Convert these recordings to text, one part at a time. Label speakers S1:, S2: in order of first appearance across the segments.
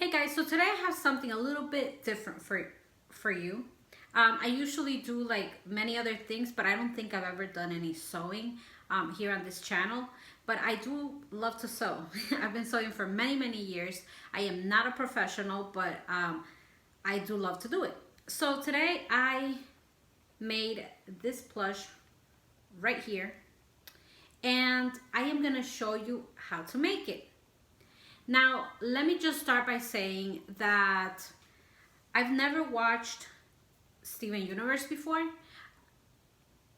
S1: Hey guys, so today I have something a little bit different for you. I usually do like many other things, but I don't think I've ever done any sewing here on this channel. But I do love to sew. I've been sewing for many years. I am not a professional, but I do love to do it. So today I made this plush right here, and I am gonna show you how to make it. Now, let me just start by saying that I've never watched Steven Universe before.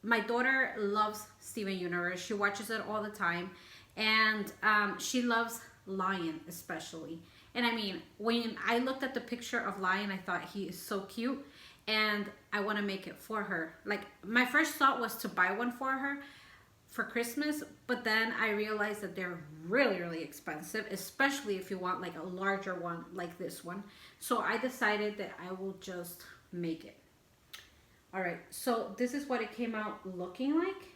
S1: My daughter loves Steven Universe. She watches it all the time. And she loves Lion especially. And I mean, when I looked at the picture of Lion, I thought he is so cute. And I want to make it for her. Like, my first thought was to buy one for her for Christmas, but then I realized that they're really expensive, especially if you want like a larger one like this one. So I decided that I will just make it. All right, so this is what it came out looking like.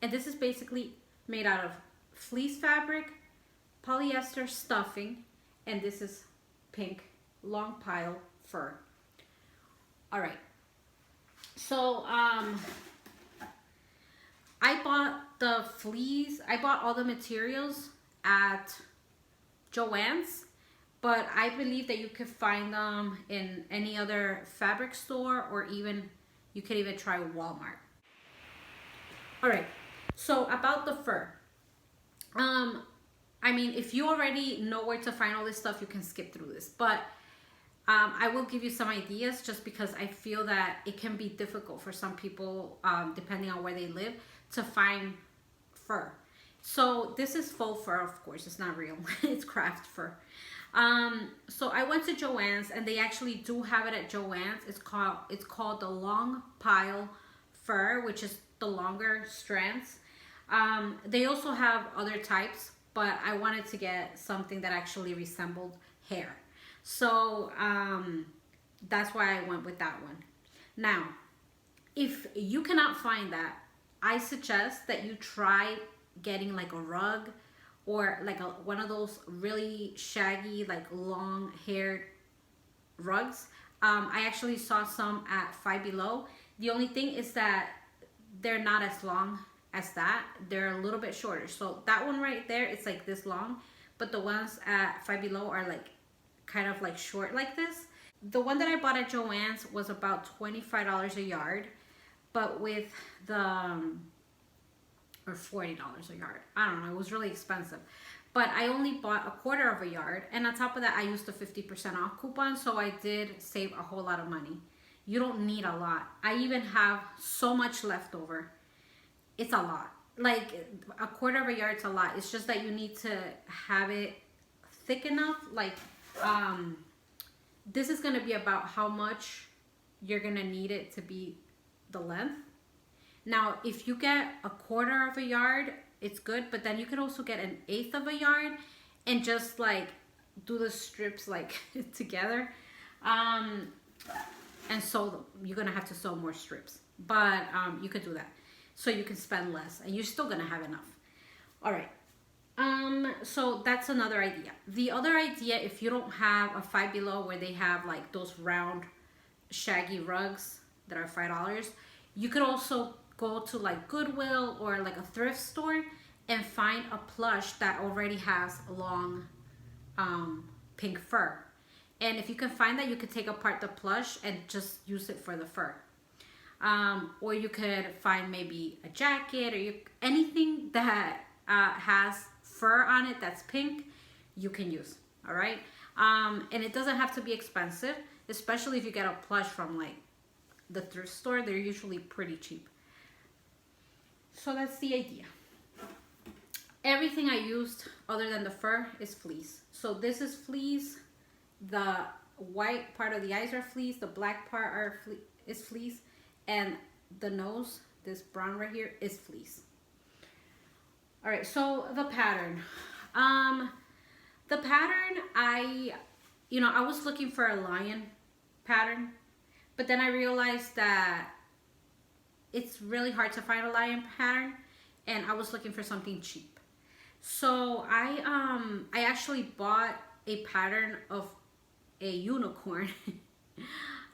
S1: And this is basically made out of fleece fabric, polyester stuffing, and this is pink long pile fur. All right, so I bought the fleece, I bought all the materials at Joann's, but I believe that you could find them in any other fabric store, or even you could even try Walmart. All right, so about the fur. I mean, if you already know where to find all this stuff, you can skip through this, but I will give you some ideas just because I feel that it can be difficult for some people, depending on where they live, to find fur. So this is faux fur, of course, it's not real. It's craft fur. So I went to Joann's, and they actually do have it at Joann's. It's called the long pile fur, which is the longer strands. They also have other types, but I wanted to get something that actually resembled hair. So that's why I went with that one. Now, if you cannot find that, I suggest that you try getting like a rug, or like one of those really shaggy, like long haired rugs. I actually saw some at Five Below. The only thing is that they're not as long as that. They're a little bit shorter. So that one right there, it's like this long, but the ones at Five Below are like kind of like short like this. The one that I bought at Joann's was about $25 a yard, but with the or $40 a yard, I don't know, it was really expensive, but I only bought a quarter of a yard, and on top of that I used the 50% off coupon, so I did save a whole lot of money. You don't need a lot. I even have so much left over. It's a lot. Like, a quarter of a yard's a lot. It's just that you need to have it thick enough. Like, this is going to be about how much you're going to need it to be the length. Now, if you get a quarter of a yard, it's good, but then you can also get an eighth of a yard and just like do the strips like together, and sew them. You're gonna have to sew more strips, but you could do that, so you can spend less and you're still gonna have enough. All right. So that's another idea. The other idea, if you don't have a Five Below where they have like those round shaggy rugs that are $5, you could also go to like Goodwill or like a thrift store and find a plush that already has long pink fur. And if you can find that, you could take apart the plush and just use it for the fur. Or you could find maybe a jacket, or anything that has fur on it that's pink, you can use. All right. And it doesn't have to be expensive, especially if you get a plush from like the thrift store. They're usually pretty cheap. So that's the idea. Everything I used other than the fur is fleece. So this is fleece. The white part of the eyes are fleece. The black part is fleece. And the nose, this brown right here, is fleece. All right, so the pattern. The pattern, I was looking for a lion pattern, but then I realized that it's really hard to find a lion pattern, and I was looking for something cheap. So I actually bought a pattern of a unicorn.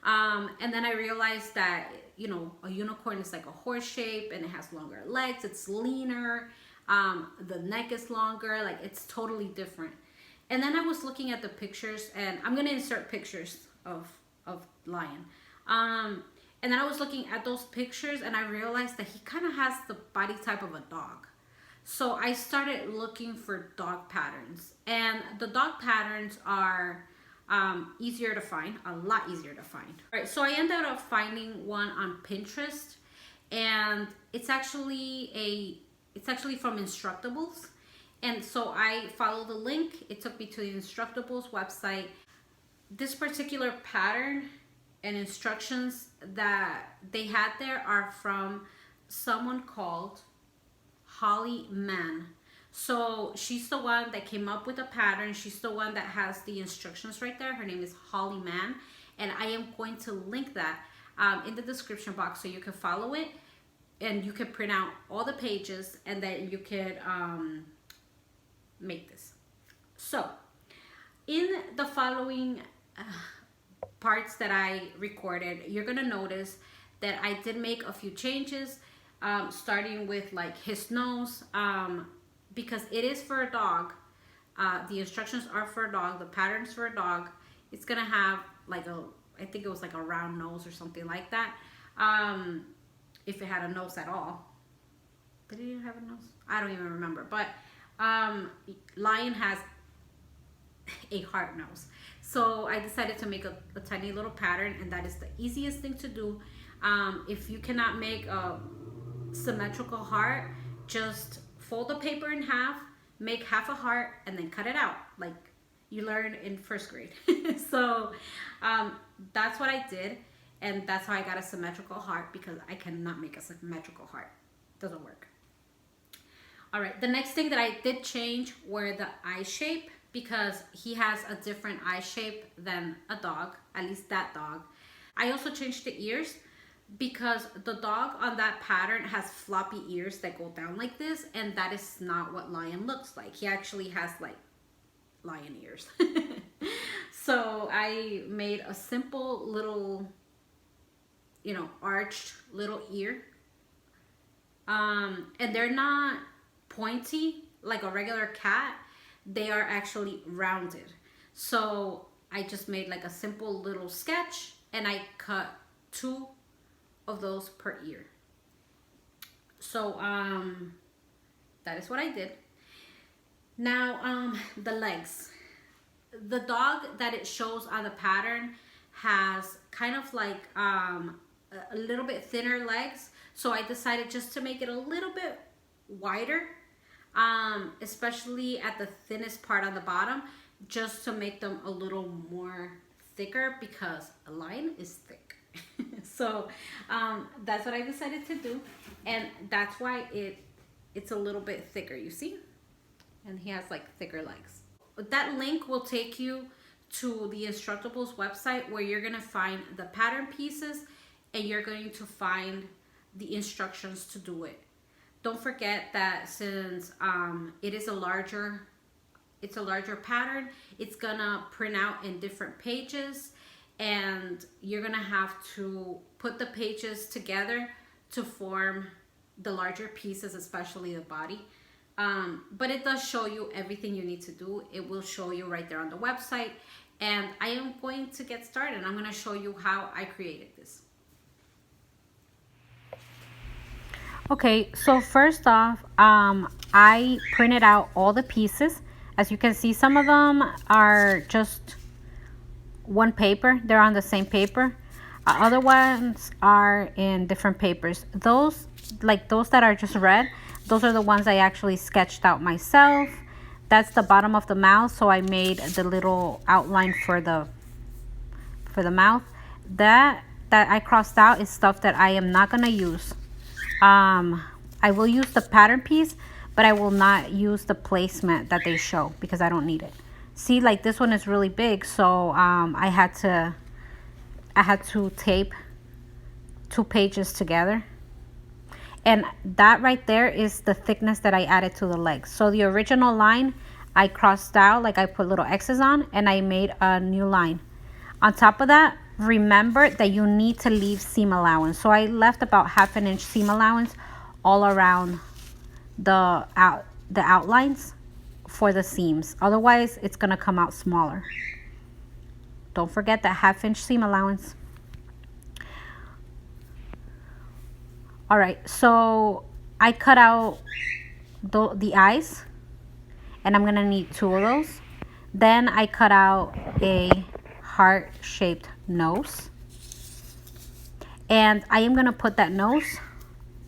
S1: And then I realized that, you know, a unicorn is like a horse shape and it has longer legs, it's leaner, the neck is longer, like it's totally different. And then I was looking at the pictures, and I'm gonna insert pictures of Lion. And then I was looking at those pictures and I realized that he kind of has the body type of a dog. So I started looking for dog patterns, and the dog patterns are easier to find, a lot easier to find. All right, so I ended up finding one on Pinterest, and it's actually from Instructables. And so I followed the link. It took me to the Instructables website. This particular pattern and instructions that they had there are from someone called Holly Mann. So she's the one that came up with the pattern. She's the one that has the instructions right there. Her name is Holly Mann, and I am going to link that in the description box so you can follow it, and you can print out all the pages, and then you could make this. So in the following parts that I recorded, you're gonna notice that I did make a few changes, starting with like his nose, because it is for a dog. The instructions are for a dog, the pattern's for a dog. It's gonna have like I think it was like a round nose or something like that, if it had a nose at all. Did it even have a nose? I don't even remember. But Lion has a hard nose. So I decided to make a tiny little pattern, and that is the easiest thing to do. If you cannot make a symmetrical heart, just fold the paper in half, make half a heart, and then cut it out like you learned in first grade. So that's what I did, and that's how I got a symmetrical heart, because I cannot make a symmetrical heart. Doesn't work. All right, the next thing that I did change were the eye shape, because he has a different eye shape than a dog, at least that dog. I also changed the ears, because the dog on that pattern has floppy ears that go down like this, and that is not what Lion looks like. He actually has like lion ears. So I made a simple little, you know, arched little ear, and they're not pointy like a regular cat. They are actually rounded. So I just made like a simple little sketch, and I cut 2 of those per ear. So that is what I did. Now the legs. The dog that it shows on the pattern has kind of like a little bit thinner legs. So I decided just to make it a little bit wider, especially at the thinnest part on the bottom, just to make them a little more thicker, because a lion is thick. So that's what I decided to do, and that's why it's a little bit thicker, you see, and he has like thicker legs. That link will take you to the Instructables website, where you're gonna find the pattern pieces, and you're going to find the instructions to do it. Don't forget that since it is a larger pattern, it's gonna print out in different pages, and you're gonna have to put the pages together to form the larger pieces, especially the body. But it does show you everything you need to do. It will show you right there on the website, and I am going to get started. I'm gonna show you how I created this. Okay, so first off, I printed out all the pieces. As you can see, some of them are just one paper. They're on the same paper. Other ones are in different papers. Those, like those that are just red, those are the ones I actually sketched out myself. That's the bottom of the mouth, so I made the little outline for the mouth. That I crossed out is stuff that I am not gonna use. I will use the pattern piece, but I will not use the placement that they show, because I don't need it. See, like this one is really big, so I had to tape 2 pages together, and that right there is the thickness that I added to the legs. So the original line, I crossed out, like I put little X's on, and I made a new line. On top of that, remember that you need to leave seam allowance. So I left about 1/2 inch seam allowance all around the outlines for the seams. Otherwise, it's gonna come out smaller. Don't forget that 1/2 inch seam allowance. All right, so I cut out the eyes, and I'm gonna need 2 of those. Then I cut out a heart-shaped nose, and I am gonna put that nose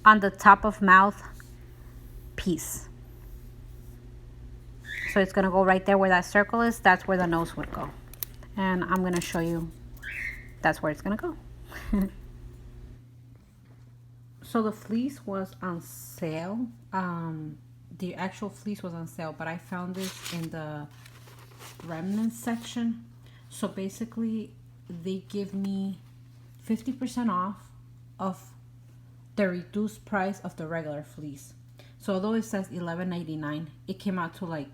S1: on the top of mouth piece. So it's gonna go right there where that circle is. That's where the nose would go, and I'm gonna show you that's where it's gonna go. So the fleece was on sale. The actual fleece was on sale, but I found this in the remnants section. So basically, they give me 50% off of the reduced price of the regular fleece. So although it says $11.99, it came out to like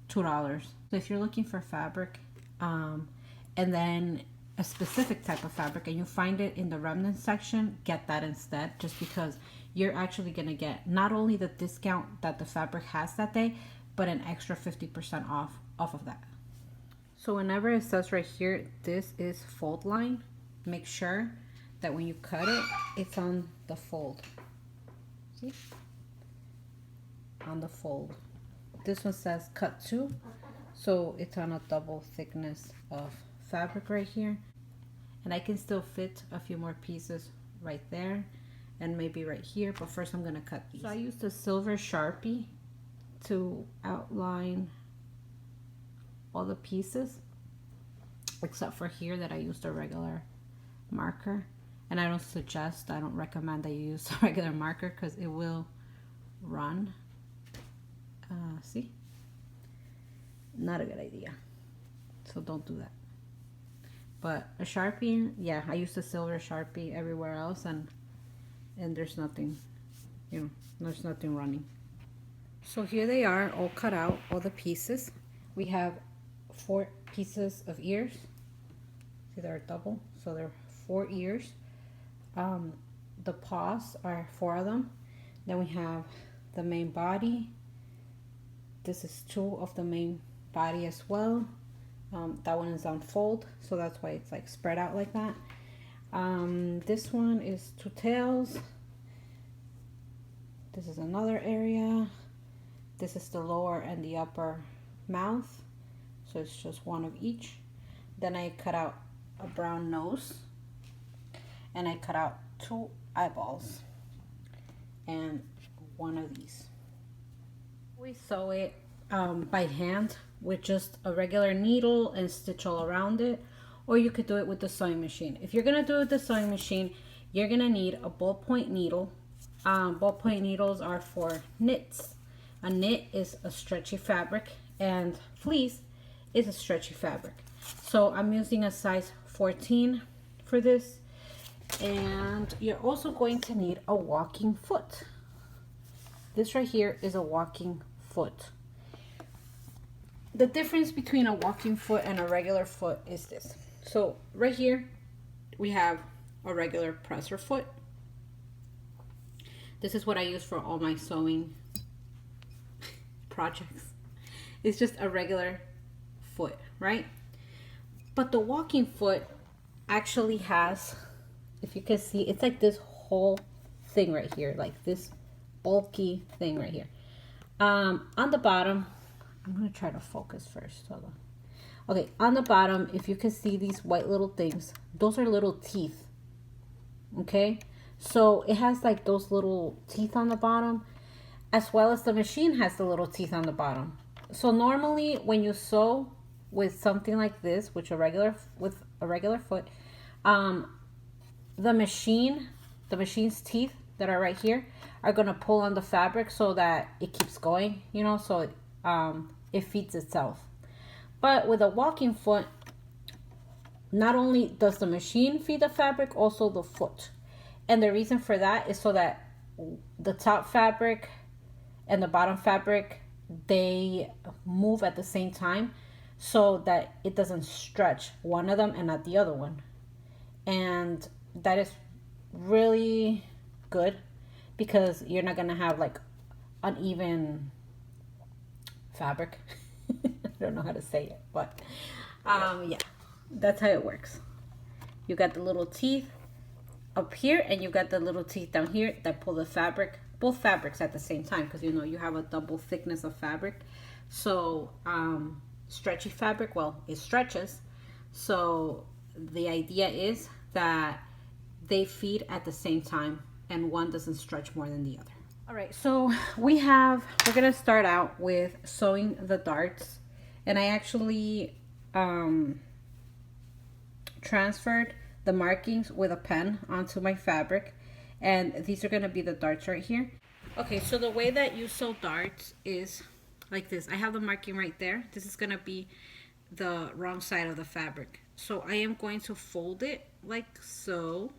S1: $2. So if you're looking for fabric, and then a specific type of fabric, and you find it in the remnants section, get that instead, just because you're actually gonna get not only the discount that the fabric has that day, but an extra 50% off of that. So whenever it says right here, this is fold line, make sure that when you cut it, it's on the fold. See? On the fold. This one says cut 2, so it's on a double thickness of fabric right here. And I can still fit a few more pieces right there and maybe right here, but first I'm gonna cut these. So I used a silver Sharpie to outline all the pieces, except for here that I used a regular marker. And I don't recommend that you use a regular marker because it will run. See? Not a good idea. So don't do that. But a Sharpie, yeah, I used a silver Sharpie everywhere else, and there's nothing, there's nothing running. So here they are, all cut out, all the pieces. We have 4 pieces of ears. See, they're double, so they're 4 ears. The paws are 4 of them. Then we have the main body. This is 2 of the main body as well. That one is on fold, so that's why it's like spread out like that. This one is 2 tails. This is another area. This is the lower and the upper mouth, so it's just 1 of each. Then I cut out a brown nose, and I cut out 2 eyeballs and 1 of these. We sew it by hand with just a regular needle and stitch all around it, or you could do it with the sewing machine. If you're gonna do it with the sewing machine, you're gonna need a ballpoint needle. Ballpoint needles are for knits. A knit is a stretchy fabric, and fleece is a stretchy fabric. So I'm using a size 14 for this. And you're also going to need a walking foot. This right here is a walking foot. The difference between a walking foot and a regular foot is this. So right here we have a regular presser foot. This is what I use for all my sewing projects. It's just a regular foot, right? But the walking foot actually has, if you can see, it's like this whole thing right here, like this bulky thing right here. On the bottom, I'm gonna try to focus first. Hold on. Okay, on the bottom, if you can see these white little things, those are little teeth. Okay, so it has like those little teeth on the bottom, as well as the machine has the little teeth on the bottom. So normally when you sew with something like this, with a regular foot, the machine's teeth that are right here are gonna pull on the fabric so that it keeps going, so it feeds itself. But with a walking foot, not only does the machine feed the fabric, also the foot. And the reason for that is so that the top fabric and the bottom fabric they move at the same time so that it doesn't stretch one of them and not the other one. And that is really good because you're not gonna have like uneven fabric. I don't know how to say it, but yeah, that's how it works. You got the little teeth up here and you got the little teeth down here that pull the fabric, both fabrics at the same time, because you know you have a double thickness of fabric. So stretchy fabric, well, it stretches. So the idea is that they feed at the same time and one doesn't stretch more than the other. All right, so we're gonna start out with sewing the darts, and I actually transferred the markings with a pen onto my fabric, and these are gonna be the darts right here. Okay, so the way that you sew darts is like this. I have the marking right there. This is gonna be the wrong side of the fabric. So I am going to fold it like so,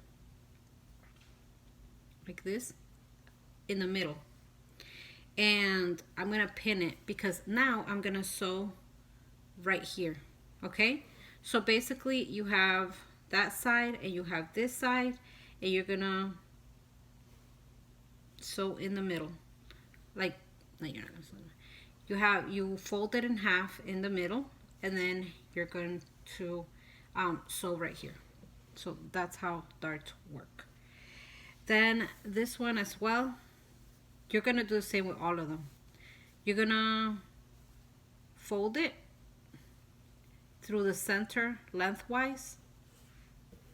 S1: like this, in the middle. And I'm gonna pin it because now I'm gonna sew right here, okay? So basically you have that side and you have this side, and you're gonna sew in the middle. Like, no, you're not gonna sew. You fold it in half in the middle, and then you're going to sew right here. So that's how darts work. Then this one as well, you're gonna do the same with all of them. You're gonna fold it through the center lengthwise,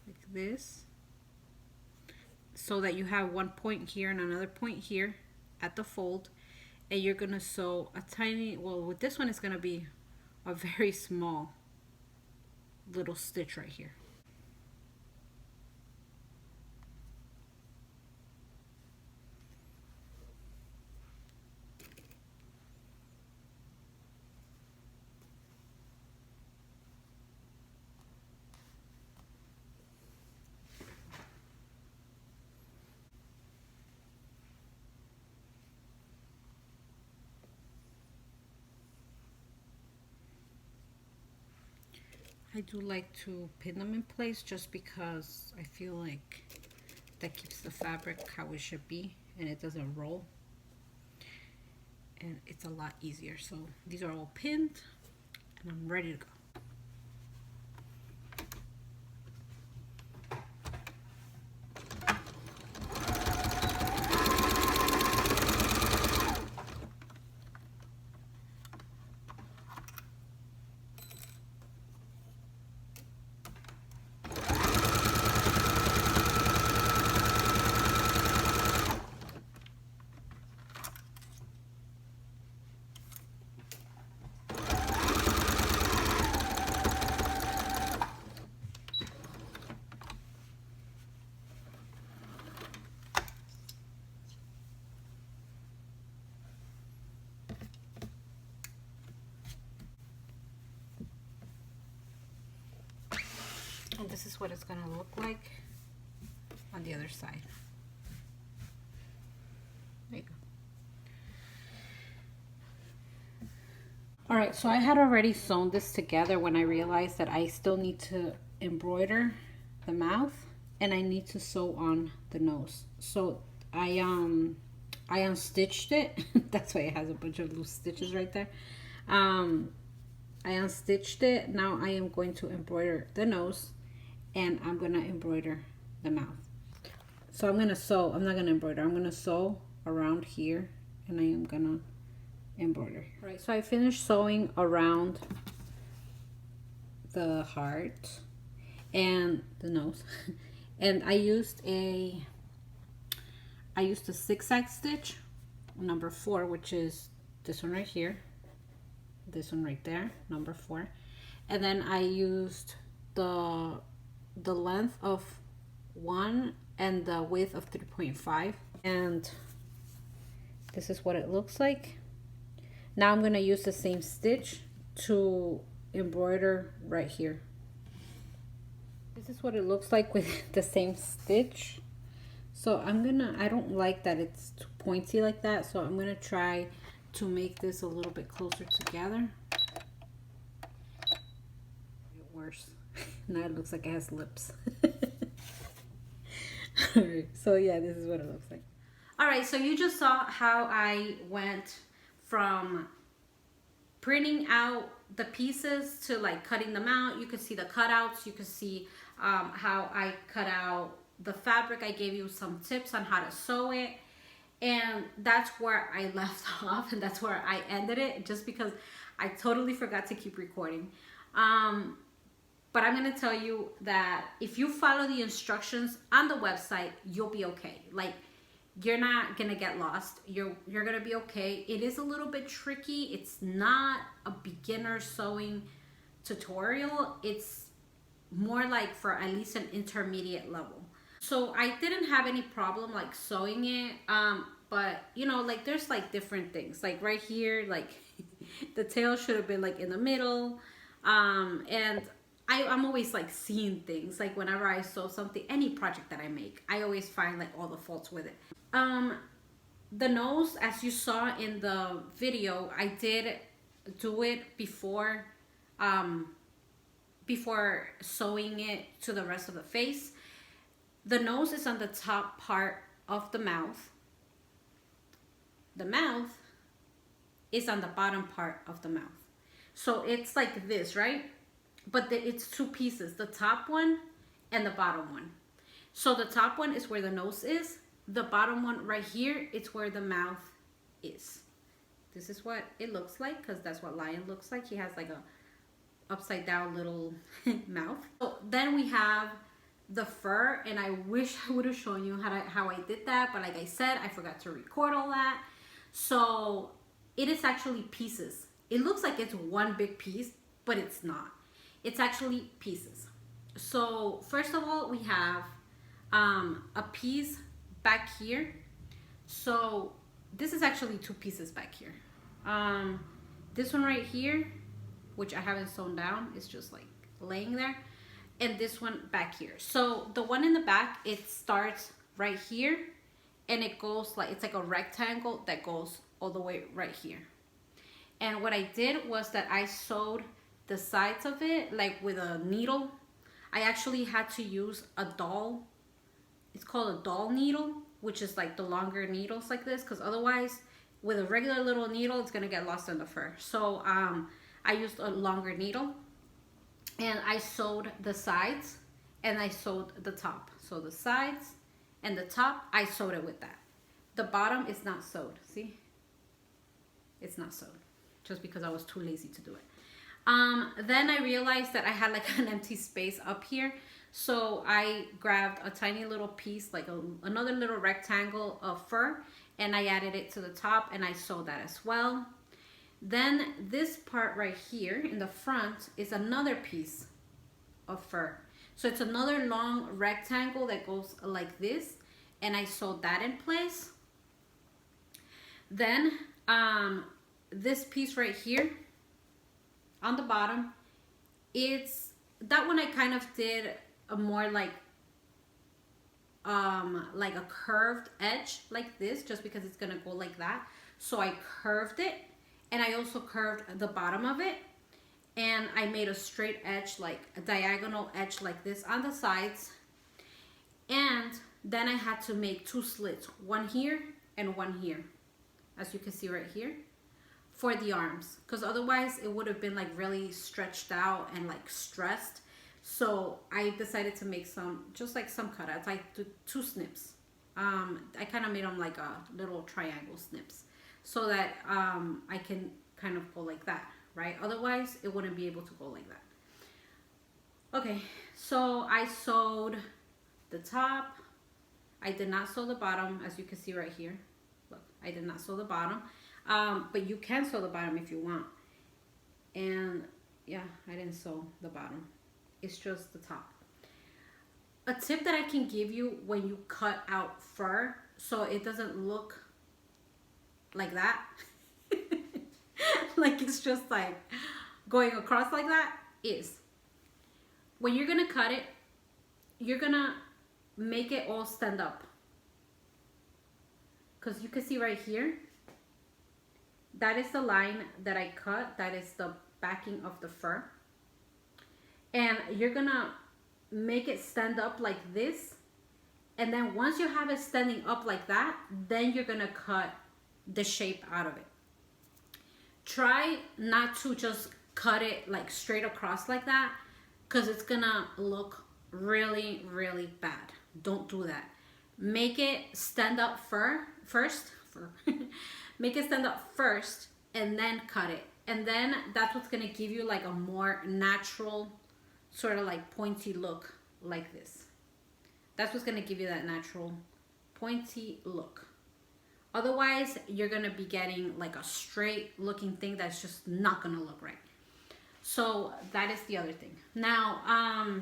S1: like this, so that you have one point here and another point here at the fold, and you're gonna sew a tiny, well, with this one it's gonna be a very small little stitch right here. I do like to pin them in place just because I feel like that keeps the fabric how it should be and it doesn't roll, and it's a lot easier. So these are all pinned and I'm ready to go. And this is what it's gonna look like on the other side. There you go. All right, so I had already sewn this together when I realized that I still need to embroider the mouth and I need to sew on the nose. So I unstitched it. That's why it has a bunch of loose stitches right there. I unstitched it. Now I am going to embroider the nose, and I'm gonna embroider the mouth. So I'm gonna sew, I'm not gonna embroider, I'm gonna sew around here, and I am gonna embroider. All right, so I finished sewing around the heart and the nose. And I used a zigzag stitch, number 4, which is this one right here, this one right there, number 4. And then I used the length of 1 and the width of 3.5, and this is what it looks like. Now I'm gonna use the same stitch to embroider right here. This is what it looks like with the same stitch. So I don't like that it's too pointy like that, so I'm gonna try to make this a little bit closer together. Worse. Now it looks like it has lips. Alright, so yeah, this is what it looks like. Alright, so you just saw how I went from printing out the pieces to like cutting them out. You could see the cutouts. You could see how I cut out the fabric. I gave you some tips on how to sew it. And that's where I left off, and that's where I ended it, just because I totally forgot to keep recording. But I'm gonna tell you that if you follow the instructions on the website, you'll be okay. Like, you're not gonna get lost. You're gonna be okay. It is a little bit tricky. It's not a beginner sewing tutorial. It's more like for at least an intermediate level. So I didn't have any problem like sewing it. But you know, like there's like different things. Like right here, like the tail should have been like in the middle. And I'm always like seeing things. Like whenever I sew something, any project that I make, I always find like all the faults with it. The nose, as you saw in the video, I did do it before sewing it to the rest of the face. The nose is on the top part of the mouth. The mouth is on the bottom part of the mouth. So it's like this, right? But it's two pieces, the top one and the bottom one. So the top one is where the nose is. The bottom one right here, it's where the mouth is. This is what it looks like, because that's what Lion looks like. He has like a upside down little mouth. So then we have the fur, and I wish I would have shown you how I did that, but like I said, I forgot to record all that. So it is actually pieces. It looks like it's one big piece, but it's not. It's actually pieces. So first of all, we have a piece back here. So this is actually two pieces back here. This one right here, which I haven't sewn down, is just like laying there. And this one back here. So the one in the back, it starts right here, and it goes like, it's like a rectangle that goes all the way right here. And what I did was that I sewed the sides of it like with a needle. I actually had to use a doll. It's called a doll needle, which is like the longer needles like this, because otherwise with a regular little needle, it's gonna get lost in the fur. So I used a longer needle, and I sewed the sides and I sewed the top. So the sides and the top, I sewed it with that. The bottom is not sewed, see? It's not sewed, just because I was too lazy to do it. Then I realized that I had like an empty space up here. So I grabbed a tiny little piece, like another little rectangle of fur, and I added it to the top, and I sewed that as well. Then this part right here in the front is another piece of fur. So it's another long rectangle that goes like this, and I sewed that in place. Then this piece right here on the bottom, it's that one I kind of did a more like a curved edge like this, just because it's gonna go like that. So I curved it, and I also curved the bottom of it, and I made a straight edge, like a diagonal edge like this on the sides. And then I had to make two slits, one here and one here, as you can see right here, for the arms, because otherwise it would have been like really stretched out and like stressed. So I decided to make just like some cutouts. I did two snips. I kind of made them like a little triangle snips, so that I can kind of go like that, right? Otherwise it wouldn't be able to go like that. Okay, so I sewed the top. I did not sew the bottom, as you can see right here. Look, I did not sew the bottom, but you can sew the bottom if you want. And yeah, I didn't sew the bottom. It's just the top. A tip that I can give you when you cut out fur so it doesn't look like that, like it's just like going across like that, is when you're gonna cut it, you're gonna make it all stand up. Because you can see right here, that is the line that I cut. That is the backing of the fur. And you're gonna make it stand up like this. And then once you have it standing up like that, then you're gonna cut the shape out of it. Try not to just cut it like straight across like that, because it's gonna look really, really bad. Don't do that. Make it stand up first. Make it stand up first and then cut it. And then that's what's gonna give you like a more natural, sort of like pointy look like this. That's what's gonna give you that natural pointy look. Otherwise, you're gonna be getting like a straight looking thing that's just not gonna look right. So that is the other thing. Now,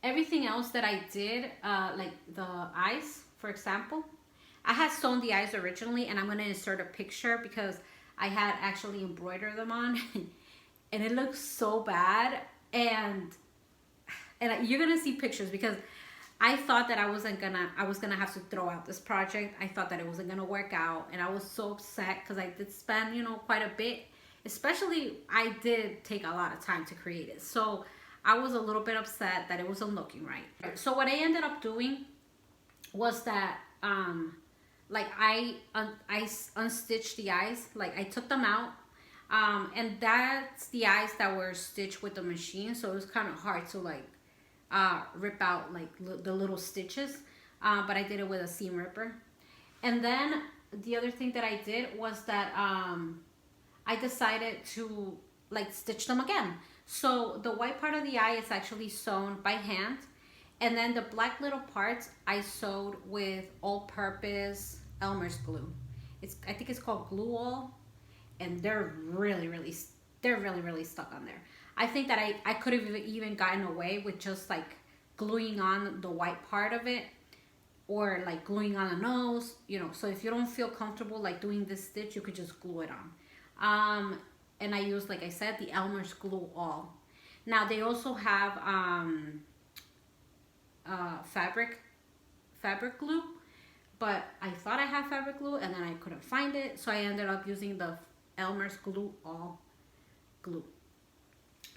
S1: everything else that I did, like the eyes, for example, I had sewn the eyes originally, and I'm gonna insert a picture because I had actually embroidered them on, and it looks so bad. And you're gonna see pictures because I thought that I was gonna have to throw out this project. I thought that it wasn't gonna work out, and I was so upset because I did spend, you know, quite a bit. Especially, I did take a lot of time to create it, so I was a little bit upset that it wasn't looking right. So what I ended up doing was that, like I unstitched the eyes. Like I took them out, and that's the eyes that were stitched with the machine. So it was kind of hard to like rip out like the little stitches, but I did it with a seam ripper. And then the other thing that I did was that I decided to like stitch them again. So the white part of the eye is actually sewn by hand, and then the black little parts I sewed with all-purpose Elmer's glue. I think it's called Glue All, and they're really stuck on there. I think that I could have even gotten away with just like gluing on the white part of it, or like gluing on the nose, you know. So if you don't feel comfortable like doing this stitch, you could just glue it on. And I use, like I said, the Elmer's Glue All. Now they also have fabric glue, but I thought I had fabric glue and then I couldn't find it, so I ended up using the Elmer's Glue All glue.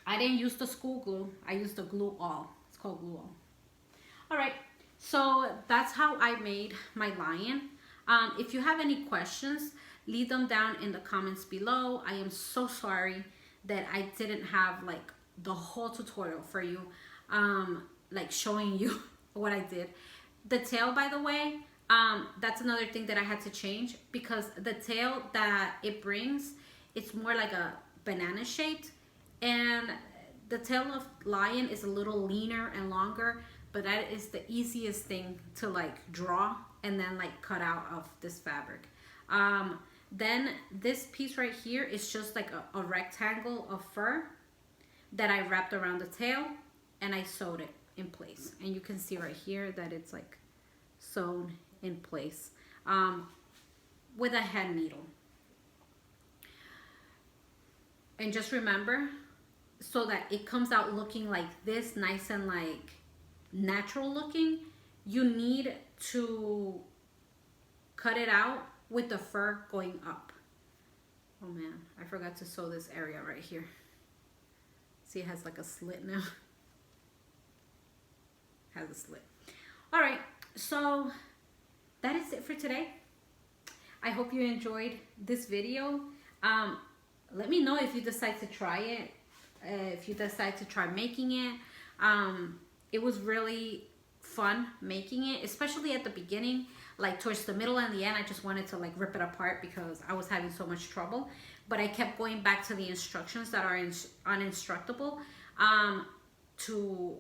S1: I didn't use the school glue, I used the Glue All. It's called Glue All. Alright, so that's how I made my lion. If you have any questions, leave them down in the comments below. I am so sorry that I didn't have like the whole tutorial for you, like showing you what I did. The tail, by the way, that's another thing that I had to change, because the tail that it brings, it's more like a banana shaped, and the tail of lion is a little leaner and longer, but that is the easiest thing to like draw and then like cut out of this fabric. Then this piece right here is just like a rectangle of fur that I wrapped around the tail, and I sewed it in place. And you can see right here that it's like sewn in place with a hand needle. And just remember, so that it comes out looking like this, nice and like natural looking, you need to cut it out with the fur going up. Oh man, I forgot to sew this area right here. See, it has like a slit now. Has a slit. All right, so that is it for today. I hope you enjoyed this video. Let me know if you decide to try it, if you decide to try making it. It was really fun making it, especially at the beginning. Like towards the middle and the end, I just wanted to like rip it apart because I was having so much trouble. But I kept going back to the instructions that are uninstructable, to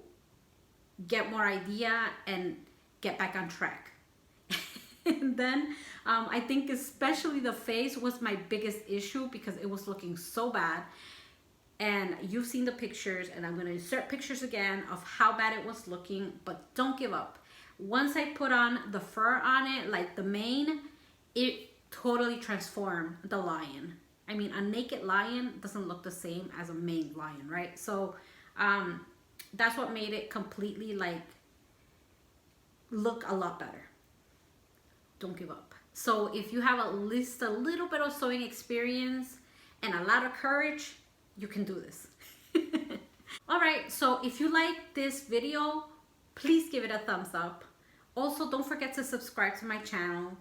S1: get more idea and get back on track. And then I think especially the face was my biggest issue, because it was looking so bad. And you've seen the pictures, and I'm going to insert pictures again of how bad it was looking, but don't give up. Once I put on the fur on it, like the mane, it totally transformed the lion. I mean, a naked lion doesn't look the same as a maned lion, right? So that's what made it completely like look a lot better. Don't give up. So if you have at least a little bit of sewing experience and a lot of courage, you can do this. All right, so if you like this video, please give it a thumbs up. Also, don't forget to subscribe to my channel.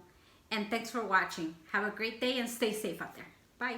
S1: And thanks for watching. Have a great day and stay safe out there. Bye.